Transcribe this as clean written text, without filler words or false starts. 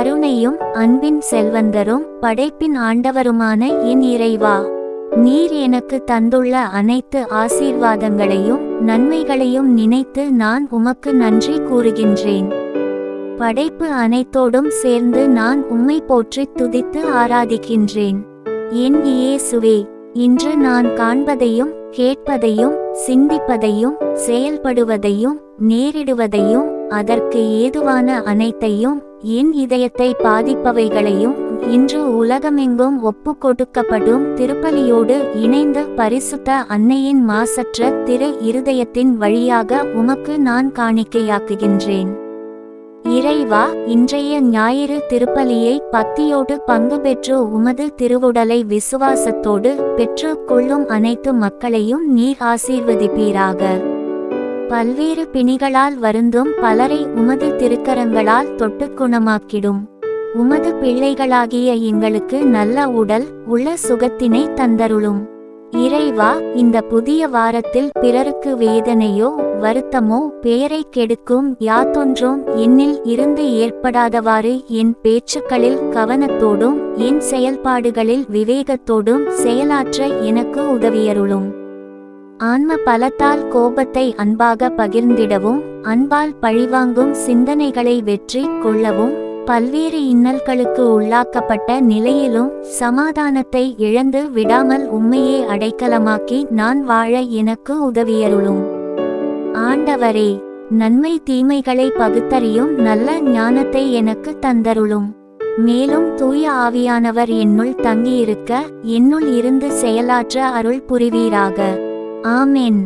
கருணையும் அன்பின் செல்வந்தரும் படைப்பின் ஆண்டவருமான என் இறைவா, நீர் எனக்கு தந்துள்ள அனைத்து ஆசீர்வாதங்களையும் நன்மைகளையும் நினைத்து நான் உமக்கு நன்றி கூறுகின்றேன். படைப்பு அனைத்தோடும் சேர்ந்து நான் உம்மை போற்றி துதித்து ஆராதிக்கின்றேன். என் இயேசுவே, இன்று நான் காண்பதையும் கேட்பதையும் சிந்திப்பதையும் செயல்படுவதையும் நேரிடுவதையும் அதற்கு ஏதுவான அனைத்தையும் என் இதயத்தை பாதிப்பவைகளையும் இன்று உலகமெங்கும் ஒப்பு கொடுக்கப்படும் திருப்பலியோடு இணைந்து பரிசுத்த அன்னையின் மாசற்ற திரு இருதயத்தின் வழியாக உமக்கு நான் காணிக்கையாக்குகின்றேன். இறைவா, இன்றைய ஞாயிறு திருப்பலியை பக்தியோடு பங்கு பெற்று உமது திருவுடலை விசுவாசத்தோடு பெற்று கொள்ளும் அனைத்து மக்களையும் நீர் ஆசீர்வதிப்பீராக. பல்வேறு பிணிகளால் வருந்தும் பலரை உமது திருக்கரங்களால் தொட்டு குணமாக்கிடும். உமது பிள்ளைகளாகிய எங்களுக்கு நல்ல உடல் உள்ள சுகத்தினை தந்தருளும். இறைவா, இந்த புதிய வாரத்தில் பிறருக்கு வேதனையோ வருத்தமோ பெயரை கெடுக்கும் யாதொன்றும் என்னில் இருந்து ஏற்படாதவாறு என் பேச்சுக்களில் கவனத்தோடும் என் செயல்பாடுகளில் விவேகத்தோடும் செயலாற்ற எனக்கு உதவியருளும். ஆன்ம பலத்தால் கோபத்தை அன்பாக பகிர்ந்திடவும் அன்பால் பழிவாங்கும் சிந்தனைகளை வெற்றி கொள்ளவும் பல்வேறு இன்னல்களுக்கு உள்ளாக்கப்பட்ட நிலையிலும் சமாதானத்தை இழந்து விடாமல் உம்மையே அடைக்கலமாக்கி நான் வாழ எனக்கு உதவியருளும். ஆண்டவரே, நன்மை தீமைகளை பகுத்தறியும் நல்ல ஞானத்தை எனக்கு தந்தருளும். மேலும் தூய ஆவியானவர் என்னுள் தங்கியிருக்க என்னுள் இருந்து செயலாற்ற அருள் புரிவீராக. ஆமென்.